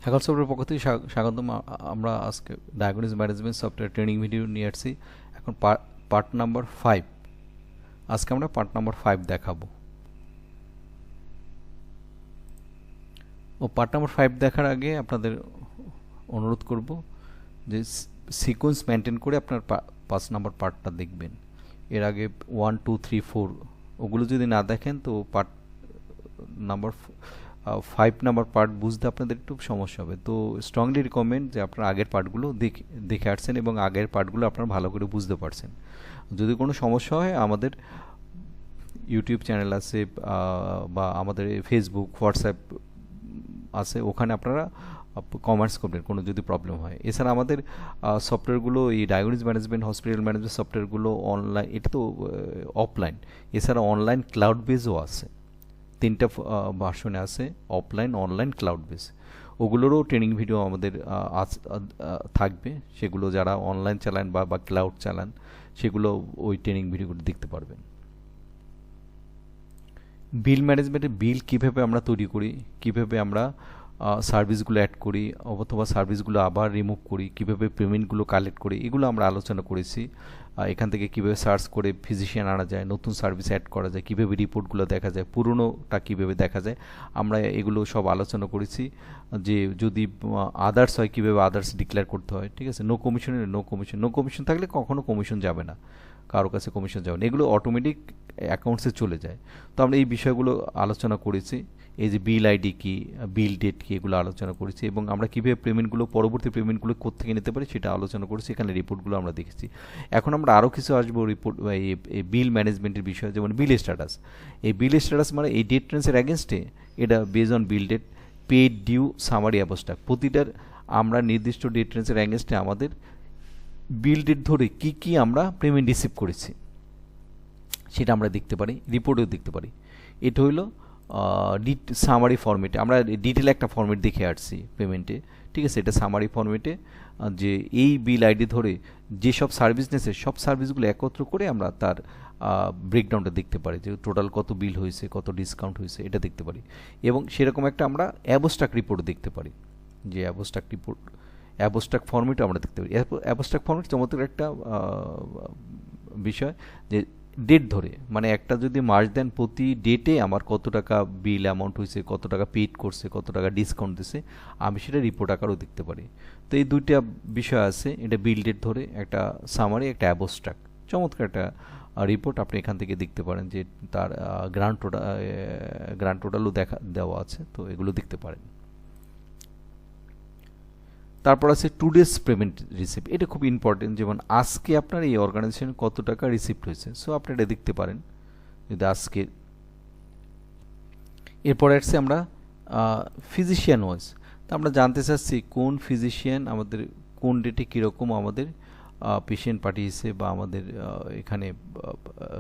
Hacker software পক্ষ থেকে স্বাগতম। আমরা আজকে diagnose management software training video নিয়ে আসছি। এখন পার্ট নাম্বার 5। আজকে আমরা পার্ট নাম্বার 5 দেখাবো। পার্ট নাম্বার 5 দেখার আগে আপনাদের অনুরোধ করব যে সিকোয়েন্স মেনটেন করে আপনার 5 নাম্বার পার্টটা দেখবেন। এর আগে 1 2 3 4 ওগুলো যদি না দেখেন তো পার্ট নাম্বার 5 নাম্বার পার্ট বুঝতে আপনাদের একটু সমস্যা হবে। তো স্ট্রংলি রিকমেন্ড যে আপনারা আগের পার্টগুলো দেখে আসছেন এবং আগের পার্টগুলো আপনারা ভালো করে বুঝতে পারছেন। যদি কোনো সমস্যা হয় আমাদের ইউটিউব চ্যানেল আছে বা আমাদের ফেসবুক হোয়াটসঅ্যাপ আছে, ওখানে আপনারা কমেন্টস করবেন কোনো যদি প্রবলেম হয়। এছাড়া আমাদের সফটওয়্যারগুলো এই ডায়াগনোস ম্যানেজমেন্ট হসপিটাল ম্যানেজমেন্ট সফটওয়্যারগুলো অনলাইন, এটা তো অফলাইন, এছাড়া অনলাইন ক্লাউড বেসও আছে। 3টা ভার্সনে আছে, অফলাইন, অনলাইন, ক্লাউড বেস। ওগুলোরও ট্রেনিং ভিডিও আমাদের থাকবে। সেগুলো যারা অনলাইন চালান বা ক্লাউড চালান সেগুলো ওই ট্রেনিং ভিডিওগুলো দেখতে পারবেন। বিল ম্যানেজমেন্টে বিল কীভাবে আমরা তৈরি করি, কীভাবে আমরা সার্ভিসগুলো অ্যাড করি অথবা সার্ভিসগুলো আবার রিমুভ করি, কীভাবে পেমেন্টগুলো কালেক্ট করি, এগুলো আমরা আলোচনা করেছি। এখান থেকে কীভাবে সার্চ করে ফিজিশিয়ান আনা যায়, নতুন সার্ভিস অ্যাড করা যায়, কীভাবে রিপোর্টগুলো দেখা যায়, পুরনোটা কীভাবে দেখা যায়, আমরা এগুলো সব আলোচনা করেছি। যে যদি আদার্স হয় কীভাবে আদার্স ডিক্লেয়ার করতে হয়, ঠিক আছে। নো কমিশনের নো কমিশন থাকলে কখনো কমিশন যাবে না, কারো কাছে কমিশন যাবে না, এগুলো অটোমেটিক অ্যাকাউন্টসে চলে যায়। তো আমরা এই বিষয়গুলো আলোচনা করেছি। এই যে বিল আইডি কী, বিল ডেট কী, এগুলো আলোচনা করেছি এবং আমরা কীভাবে পেমেন্টগুলো পরবর্তী পেমেন্টগুলো কোত্থেকে নিতে পারি সেটা আলোচনা করেছি। এখানে রিপোর্টগুলো আমরা দেখেছি। এখন আমরা আরও কিছু আসবো রিপোর্ট এই বিল ম্যানেজমেন্টের বিষয়ে, যেমন বিল স্ট্যাটাস। এই বিল স্ট্যাটাস মানে এই ডেট ট্রেন্সের অ্যাগেনস্টে এটা base on bill date, paid, due, summary, abstract, প্রতিটার আমরা নির্দিষ্ট ডেট ট্রেন্সের অ্যাগেনস্টে আমাদের বিল ডেট ধরে কী কী আমরা পেমেন্ট রিসিভ করেছি সেটা আমরা দেখতে পারি, রিপোর্টেও দেখতে পারি। এটা হইলো সামারি ফরম্যাটে, আমরা ডিটেল একটা ফরম্যাট দেখে আসছি পেমেন্টে, ঠিক আছে। এটা সামারি ফরম্যাটে যে এই বিল আইডি ধরে যেসব সার্ভিস নিয়েছে সব সার্ভিসগুলো একত্র করে আমরা তার ব্রেকডাউনটা দেখতে পারি, যে টোটাল কত বিল হয়েছে, কত ডিসকাউন্ট হয়েছে, এটা দেখতে পারি। এবং সেরকম একটা আমরা অ্যাবস্ট্রাক্ট রিপোর্ট দেখতে পারি, যে অ্যাবস্ট্রাক্ট রিপোর্ট, অ্যাবস্ট্রাক্ট ফরম্যাটও আমরা দেখতে পারি। অ্যাবস্ট্রাক্ট ফরম্যাট চমৎকার একটা বিষয়, যে ডেট ধরে, মানে একটা যদি মাস দেন প্রতি ডেটে আমার কত টাকা বিল অ্যামাউন্ট হয়েছে, কত টাকা পেড করছে, কত টাকা ডিসকাউন্ট দিছে, আমি সেটা রিপোর্ট আকারও দেখতে পারি। তো এই দুইটা বিষয় আছে, এটা বিল ডেট ধরে একটা সামারি, একটা অ্যাবস্ট্রাক্ট, চমৎকার একটা রিপোর্ট আপনি এখান থেকে দেখতে পারেন, যে তার গ্রান্ড টোটালও দেওয়া আছে, তো এগুলো দেখতে পারেন। তারপর আছে টুডেস পেমেন্ট রিসিপ্ট, এটা খুব ইম্পর্টেন্ট। যেমন আজকে আপনার এই অর্গানাইজেশন কত টাকা রিসিপ্ট হয়েছে, সো আপনি এটা দেখতে পারেন যদি আজকে। এরপরে আসছে আমরা ফিজিশিয়ান ওয়াইজ, তো আমরা জানতে চাচ্ছি কোন ফিজিশিয়ান আমাদের কোন ডেটে কীরকম আমাদের পেশেন্ট পাঠিয়েছে বা আমাদের এখানে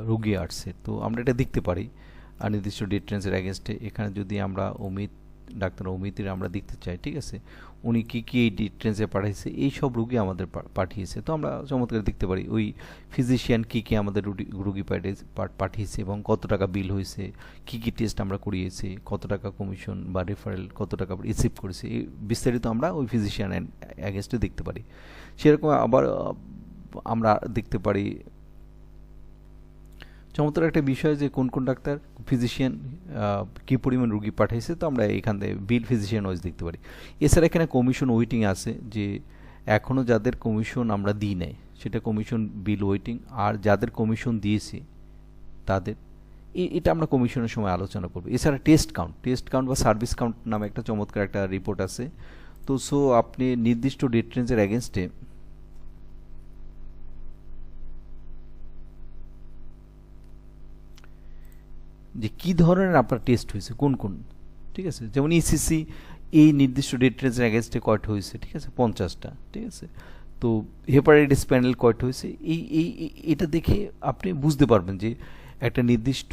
রুগী আসছে, তো আমরা এটা দেখতে পারি নির্দিষ্ট ডেট ট্রেন্সের অ্যাগেনস্টে। এখানে যদি আমরা ডাক্তার অমিতের আমরা দেখতে চাই, ঠিক আছে, উনি কী কী এই ডেট ট্রেন্সে পাঠিয়েছে, এই সব রুগী আমাদের পাঠিয়েছে, তো আমরা চমৎকার দেখতে পারি ওই ফিজিশিয়ান কী কী আমাদের রুগী পাঠিয়েছে এবং কত টাকা বিল হয়েছে, কী কী টেস্ট আমরা করিয়েছি, কত টাকা কমিশন বা রেফারেল, কত টাকা রিসিভ করেছি, এই বিস্তারিত আমরা ওই ফিজিশিয়ান অ্যাগেনস্টে দেখতে পারি। সেরকম আবার আমরা দেখতে পারি চমৎকার একটা বিষয়, যে কোন কোন ডাক্তার ফিজিশিয়ান কী পরিমাণ রুগী পাঠাইছে, তো আমরা এখান থেকে বিল ফিজিশিয়ান ওয়াইজ দেখতে পারি। এছাড়া এখানে কমিশন ওয়েটিং আছে, যে এখনও যাদের কমিশন আমরা দিই নাই সেটা কমিশন বিল ওয়েটিং, আর যাদের কমিশন দিয়েছি তাদের এটা আমরা কমিশনের সময় আলোচনা করব। এছাড়া টেস্ট কাউন্ট বা সার্ভিস কাউন্ট নামে একটা চমৎকার একটা রিপোর্ট আছে। তো সো আপনি নির্দিষ্ট ডেট রেঞ্জের অ্যাগেনস্টে যে কী ধরনের আপনার টেস্ট হয়েছে, কোন, ঠিক আছে। যেমন ইসিসি এই নির্দিষ্ট ডেট রেঞ্জের অ্যাগেনস্টে কয়টা হয়েছে, ঠিক আছে, 50টা, ঠিক আছে। তো হেপাটাইটিস প্যানেল কয়টা হয়েছে, এটা দেখে আপনি বুঝতে পারবেন যে একটা নির্দিষ্ট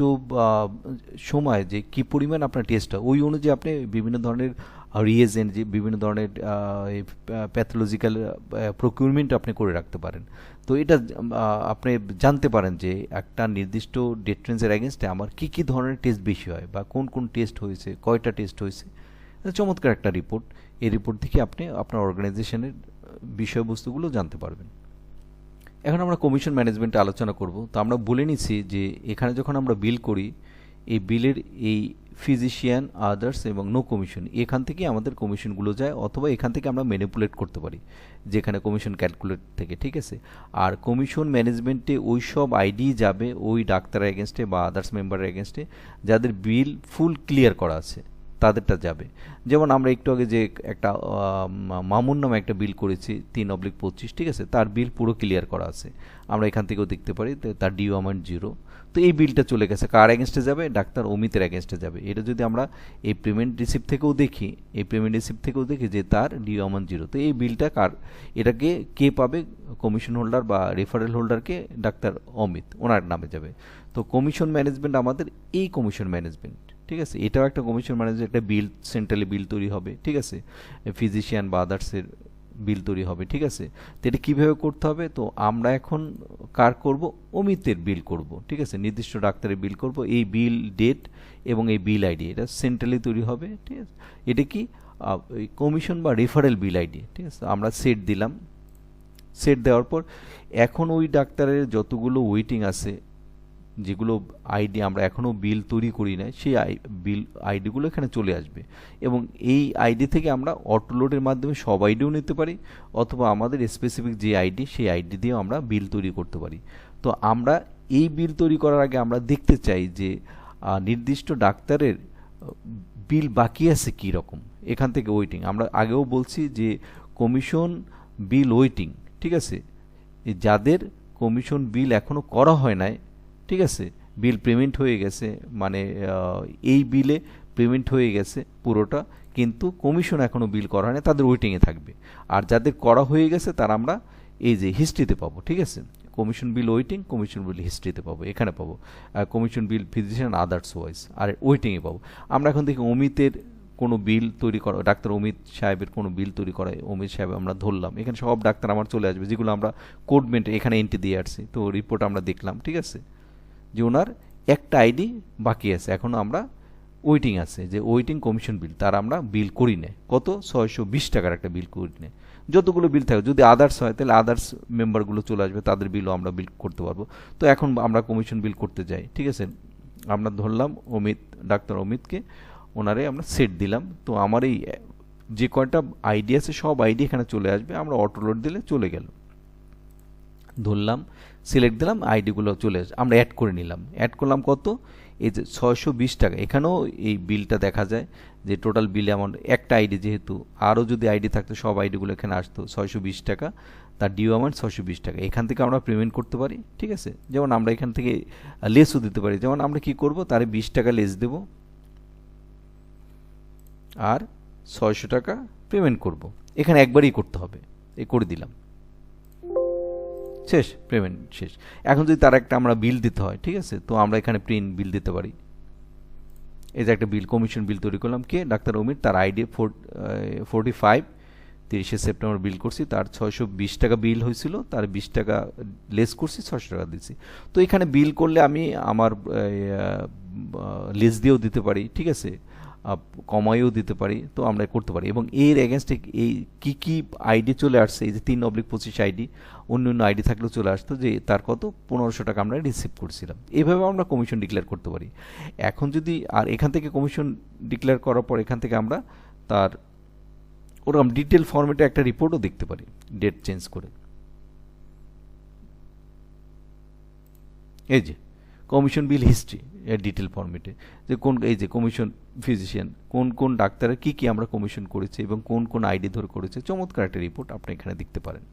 সময় যে কী পরিমাণ আপনার টেস্ট হয়, ওই অনুযায়ী আপনি বিভিন্ন ধরনের রিয়েজেন্ট, যে বিভিন্ন ধরনের প্যাথোলজিক্যাল প্রকিউরমেন্ট আপনি করে রাখতে পারেন। তো এটা আপনি জানতে পারেন যে একটা নির্দিষ্ট ডেট রেঞ্জের অ্যাগেনস্টে আমার কী কী ধরনের টেস্ট বেশি হয় বা কোন কোন টেস্ট হয়েছে, কয়টা টেস্ট হয়েছে, চমৎকার একটা রিপোর্ট। এই রিপোর্ট থেকে আপনি আপনার অর্গানাইজেশনের বিষয়বস্তুগুলো জানতে পারবেন। এখন আমরা কমিশন ম্যানেজমেন্টে আলোচনা করব। তো আমরা বলে নিচ্ছি যে এখানে যখন আমরা বিল করি, এই বিলের এই ফিজিশিয়ান, আদার্স এবং নো কমিশন, এখান থেকে আমাদের কমিশনগুলো যায়, অথবা এখান থেকে আমরা ম্যানিপুলেট করতে পারি যেখানে কমিশন ক্যালকুলেট থেকে, ঠিক আছে। আর কমিশন ম্যানেজমেন্টে ওই সব আইডি যাবে ওই ডাক্তারের এগেনস্টে বা আদার্স মেম্বারের এগেনস্টে যাদের বিল ফুল ক্লিয়ার করা আছে, তাদেরটা যাবে। যেমন আমরা একটু আগে যে একটা মামুন নামে একটা বিল করেছি 3/25, ঠিক আছে, তার বিল পুরো ক্লিয়ার করা আছে, আমরা এখান থেকেও দেখতে পারি, তার ডিউ অ্যামাউন্ট 0। তো এই বিলটা চলে গেছে, কার এগেনস্টে যাবে? ডাক্তার অমিতের এগেনস্টে যাবে। এটা যদি আমরা এই পেমেন্ট রিসিপ্ট থেকেও দেখি, যে তার ডিউ অ্যামাউন্ট 0, তো এই বিলটা কার, এটাকে কে পাবে? কমিশন হোল্ডার বা রেফারেল হোল্ডারকে ডাক্তার অমিত, ওনার নামে যাবে। তো কমিশন ম্যানেজমেন্ট আমাদের এই কমিশন ম্যানেজমেন্ট, ঠিক আছে, এটাও একটা কমিশন ম্যানেজমেন্ট, একটা বিল সেন্ট্রালি বিল তৈরি হবে, ঠিক আছে, ফিজিশিয়ান বা আদার্সের বিল তৈরি হবে, ঠিক আছে। তো এটা কীভাবে করতে হবে? তো আমরা এখন কার করব? অমিতের বিল করব, ঠিক আছে, নির্দিষ্ট ডাক্তারের বিল করব। এই বিল ডেট এবং এই বিল আইডি এটা সেন্ট্রালি তৈরি হবে, ঠিক আছে। এটা কি কমিশন বা রেফারেল বিল আইডি, ঠিক আছে। আমরা সেট দিলাম, সেট দেওয়ার পর এখন ওই ডাক্তারের যতগুলো ওয়েটিং আছে, যেগুলো আইডি আমরা এখনও বিল তৈরি করি নাই, সেই বিল আইডিগুলো এখানে চলে আসবে, এবং এই আইডি থেকে আমরা অটোলোডের মাধ্যমে সব আইডিও নিতে পারি, অথবা আমাদের স্পেসিফিক যে আইডি সেই আইডি দিয়েও আমরা বিল তৈরি করতে পারি। তো আমরা এই বিল তৈরি করার আগে আমরা দেখতে চাই যে নির্দিষ্ট ডাক্তারের বিল বাকি আছে কী রকম। এখান থেকে ওয়েটিং, আমরা আগেও বলছি যে কমিশন বিল ওয়েটিং, ঠিক আছে, যাদের কমিশন বিল এখনও করা হয় নাই, ঠিক আছে, বিল পেমেন্ট হয়ে গেছে, মানে এই বিলে পেমেন্ট হয়ে গেছে পুরোটা, কিন্তু কমিশন এখনও বিল করা হয় না, তাদের ওয়েটিংয়ে থাকবে। আর যাদের করা হয়ে গেছে তারা আমরা এই যে হিস্ট্রিতে পাবো, ঠিক আছে, কমিশন বিল ওয়েটিং, কমিশন বিল হিস্ট্রিতে পাবো, এখানে পাবো কমিশন বিল ফিজিশিয়ান আদার্স ওয়াইজ, আর ওয়েটিংয়ে পাবো। আমরা এখন দেখি অমিতের কোনো বিল তৈরি করা, ডাক্তার অমিত সাহেবের কোনো বিল তৈরি করা, অমিত সাহেব আমরা ধরলাম, এখানে সব ডাক্তার আমার চলে আসবে যেগুলো আমরা কোড মেন্টে এখানে এন্ট্রি দিয়ে আসছি। তো রিপোর্ট আমরা দেখলাম, ঠিক আছে, যে ওনার একটা আইডি বাকি আছে, এখনও আমরা ওয়েটিং আছে, যে ওয়েটিং কমিশন বিল, তার আমরা বিল করি না। কত? 620 টাকার একটা বিল করি না। যতগুলো বিল থাকে, যদি আদার্স হয় তাহলে আদার্স মেম্বারগুলো চলে আসবে, তাদের বিলও আমরা বিল করতে পারবো। তো এখন আমরা কমিশন বিল করতে যাই, ঠিক আছে, আমরা ধরলাম অমিত, ডাক্তার অমিতকে, ওনারে আমরা সেট দিলাম। তো আমার এই যে কয়টা আইডি আছে সব আইডি এখানে চলে আসবে, আমরা অটোলোড দিলে চলে গেল, ধরলাম, সিলেক্ট দিলাম, আইডিগুলো চলে আসে, আমরা অ্যাড করে নিলাম, অ্যাড করলাম কত? এই যে 620 টাকা, এখানেও এই বিলটা দেখা যায় যে টোটাল বিল অ্যামাউন্ট, একটা আইডি যেহেতু, আরও যদি আইডি থাকতো সব আইডিগুলো এখানে আসতো, 620 টাকা, তার ডিউ অ্যামাউন্ট 620 টাকা। এখান থেকে আমরা পেমেন্ট করতে পারি, ঠিক আছে, যেমন আমরা এখান থেকে লেসও দিতে পারি, যেমন আমরা কি করব, তারে 20 টাকা লেস দেব আর 600 টাকা পেমেন্ট করব, এখানে একবারই করতে হবে, এই করে দিলাম, শেষ, পেমেন্ট শেষ। এখন যদি তার একটা আমরা বিল দিতে হয়, ঠিক আছে, তো আমরা এখানে প্রিন্ট বিল দিতে পারি। এই যে একটা বিল, কমিশন বিল তৈরি করলাম, কে? ডাক্তার অমিত, তার আইডি 45, 30শে সেপ্টেম্বর বিল করছি, তার 620 টাকা বিল হয়েছিল, তার 20 টাকা লেস করছি, 600 টাকা দিচ্ছি। তো এখানে বিল করলে আমি আমার লেস দিয়েও দিতে পারি, ঠিক আছে, কমাইও দিতে পারি, তো আমরা করতে পারি। এবং এর এগেনস্টে এই কী কী আইডি চলে আসছে, এই যে 3/25 আইডি, অন্য অন্য আইডি থাকলেও চলে আসতো, যে তার কত? 1500 টাকা আমরা রিসিভ করছিলাম। এইভাবে আমরা কমিশন ডিক্লেয়ার করতে পারি। এখন যদি আর এখান থেকে কমিশন ডিক্লেয়ার করার পর এখান থেকে আমরা তার ওরকম ডিটেল ফরম্যাটে একটা রিপোর্টও দেখতে পারি, ডেট চেঞ্জ করে। এই যে কমিশন বিল হিস্ট্রি ডিটেল ফরম্যাটে, যে কোন, এই যে কমিশন ফিজিশিয়ান, কোন কোন ডাক্তারের কী কী আমরা কমিশন করেছি এবং কোন কোন আইডি ধরে করেছে, চমৎকার একটা রিপোর্ট আপনি এখানে দেখতে পারেন।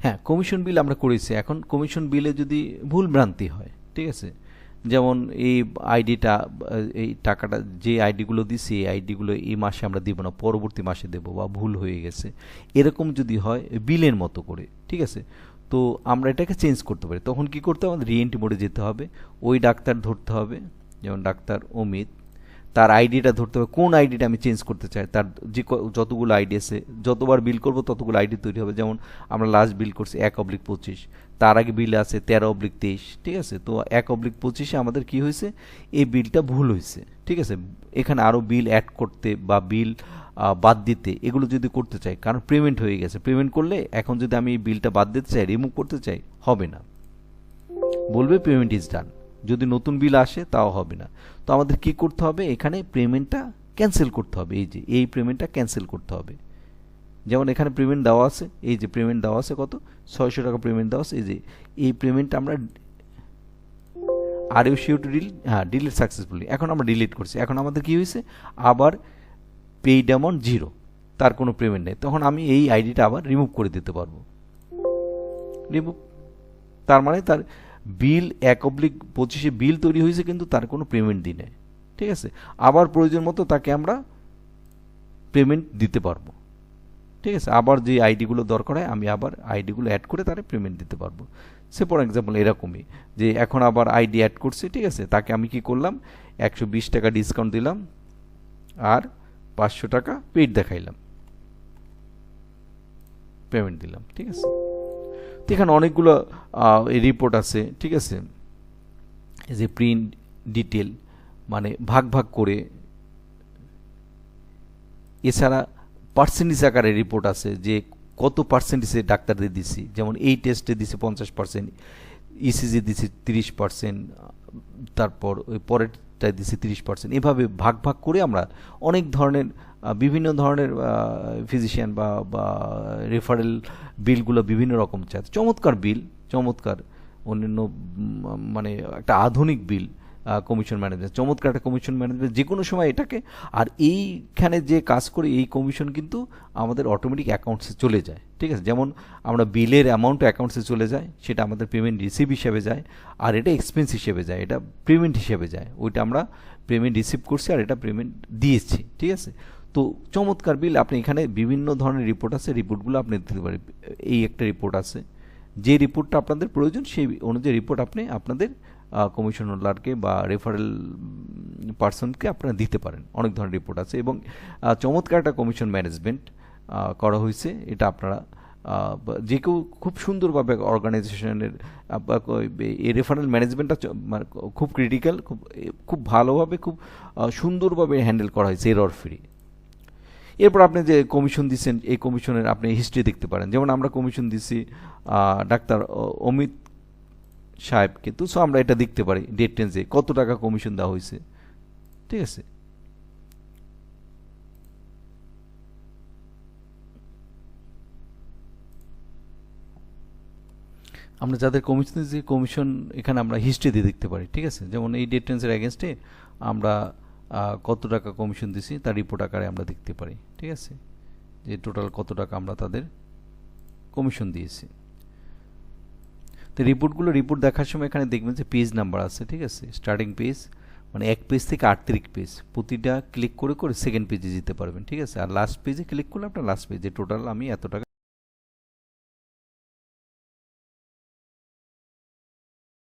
হ্যাঁ, কমিশন বিল আমরা করেছি। এখন কমিশন বিলে যদি ভুল ভ্রান্তি হয়, ঠিক আছে, যেমন এই আইডিটা, এই টাকাটা যে আইডিগুলো দিছি, এই আইডিগুলো এই মাসে আমরা দিব না, পরবর্তী মাসে দেবো, বা ভুল হয়ে গেছে, এরকম যদি হয় বিলের মতো করে, ঠিক আছে, তো আমরা এটাকে চেঞ্জ করতে পারি। তখন কি করতে হবে? আমাদের রিএন্ট্রি মোডে যেতে হবে, ওই ডাক্তার ধরতে হবে, যেমন ডাক্তার অমিত, তার আইডিটা ধরতে হবে, কোন আইডিটা আমি চেঞ্জ করতে চাই, তার যে যতগুলো আইডি আছে, যতবার বিল করব ততগুলো আইডি তৈরি হবে। যেমন আমরা লাস্ট বিল করছি 1/25, তার আগে বিল আছে 13/23, ঠিক আছে। তো 1/25-এ আমাদের কি হয়েছে, এই বিলটা ভুল হয়েছে, ঠিক আছে। এখানে আরও বিল অ্যাড করতে বা বিল বাদ দিতে, এগুলো যদি করতে চাই, কারণ পেমেন্ট হয়ে গেছে, পেমেন্ট করলে এখন যদি আমি এই বিলটা বাদ দিতে চাই, রিমুভ করতে চাই, হবে না, বলবে পেমেন্ট ইজ ডান। যদি নতুন বিল আসে তাও হবে না। তো আমাদের কি করতে হবে, এখানে পেমেন্টটা ক্যান্সেল করতে হবে। এই যে এই পেমেন্টটা ক্যান্সেল করতে হবে। যেমন এখানে পেমেন্ট দেওয়া আছে, এই যে পেমেন্ট দেওয়া আছে কত, 600 টাকা পেমেন্ট দেওয়া আছে। এই যে এই পেমেন্টটা আমরা are you sure to delete successfully, এখন আমরা ডিলিট করছি। এখন আমাদের কি হয়েছে, আবার পেইড অ্যামাউন্ট 0, তার কোনো পেমেন্ট নেই। তখন আমি এই আইডিটা আবার রিমুভ করে দিতে পারবো, রিমুভ। তার মানে তার বিল 1/25-এ বিল তৈরি হয়েছে, কিন্তু তার কোনো পেমেন্ট দিই নাই, ঠিক আছে। আবার প্রয়োজন মতো তাকে আমরা পেমেন্ট দিতে পারবো, ঠিক আছে। আবার যে আইডিগুলো দরকার হয় আমি আবার আইডিগুলো অ্যাড করে তারে পেমেন্ট দিতে পারবো। সে ফর এক্সাম্পল এরকমই, যে এখন আবার আইডি অ্যাড করছি, ঠিক আছে। তাকে আমি কি করলাম, 120 টাকা ডিসকাউন্ট দিলাম আর 500 টাকা পেইড দেখাইলাম, পেমেন্ট দিলাম, ঠিক আছে। তো এখানে অনেকগুলো রিপোর্ট আছে, ঠিক আছে। এই যে প্রিন্ট ডিটেল, মানে ভাগ ভাগ করে। এছাড়া পার্সেন্টেজ আকারে রিপোর্ট আছে, যে কত পার্সেন্টেজে ডাক্তারদের দিছি। যেমন এই টেস্টে দিছি 50%, ইসিজি দিছি 30%, তারপর ওই পরেরটায় দিছি 30%। এভাবে ভাগ ভাগ করে আমরা অনেক ধরনের বিভিন্ন ধরনের ফিজিশিয়ান বা রেফারেল বিলগুলো বিভিন্ন রকম চায়। চমৎকার বিল, চমৎকার অন্যান্য মানে একটা আধুনিক বিল কমিশন ম্যানেজমেন্ট, চমৎকার একটা কমিশন ম্যানেজমেন্ট, যে কোনো সময় এটাকে। আর এইখানে যে কাজ করে এই কমিশন কিন্তু আমাদের অটোমেটিক অ্যাকাউন্টসে চলে যায়, ঠিক আছে। যেমন আমরা বিলের অ্যামাউন্টও অ্যাকাউন্টসে চলে যায়, সেটা আমাদের পেমেন্ট রিসিভ হিসেবে যায়, আর এটা এক্সপেন্স হিসেবে যায়, এটা পেমেন্ট হিসেবে যায়। ওইটা আমরা পেমেন্ট রিসিভ করছি আর এটা পেমেন্ট দিয়েছি, ঠিক আছে। তো চমৎকার বিল। আপনি এখানে বিভিন্ন ধরনের রিপোর্ট আছে, রিপোর্টগুলো আপনি দিতে পারেন। এই একটা রিপোর্ট আছে, যে রিপোর্টটা আপনাদের প্রয়োজন সেই অনুযায়ী রিপোর্ট আপনি আপনাদের কমিশন হোল্ডারকে বা রেফারেল পার্সনকে আপনারা দিতে পারেন। অনেক ধরনের রিপোর্ট আছে এবং চমৎকার একটা কমিশন ম্যানেজমেন্ট করা হয়েছে। এটা আপনারা যে কেউ খুব সুন্দরভাবে অর্গানাইজেশনের এই রেফারেল ম্যানেজমেন্টটা খুব ক্রিটিক্যাল, খুব ভালোভাবে, খুব সুন্দরভাবে হ্যান্ডেল করা হয়েছে, এরর ফ্রি। এরপর আপনি যে কমিশন দিচ্ছেন, এই কমিশনের আপনি হিস্ট্রি দেখতে পারেন। যেমন আমরা কমিশন দিচ্ছি ডাক্তার অমিত সাহেবকে, তো সো আমরা এটা দেখতে পারি ডেট টেন্সে কত টাকা কমিশন দেওয়া হয়েছে, ঠিক আছে। আমরা যাদের কমিশন দিচ্ছি, কমিশন এখানে আমরা হিস্ট্রি দিয়ে দেখতে পারি, ঠিক আছে। যেমন এই ডেট টেন্সের এগেনস্টে আমরা কত টাকা কমিশন দিছি তার রিপোর্ট আকারে আমরা দেখতে পারি, ঠিক আছে, যে টোটাল কত টাকা আমরা তাদের কমিশন দিয়েছি। তো রিপোর্ট দেখার সময় এখানে দেখবেন যে পেজ নাম্বার আছে, ঠিক আছে। স্টার্টিং পেজ মানে 1 পেজ থেকে 38 পেজ, প্রতিটা ক্লিক করে করে সেকেন্ড পেজে যেতে পারবেন, ঠিক আছে। আর লাস্ট পেজে ক্লিক করলে আপনার লাস্ট পেজে টোটাল আমি এত টাকা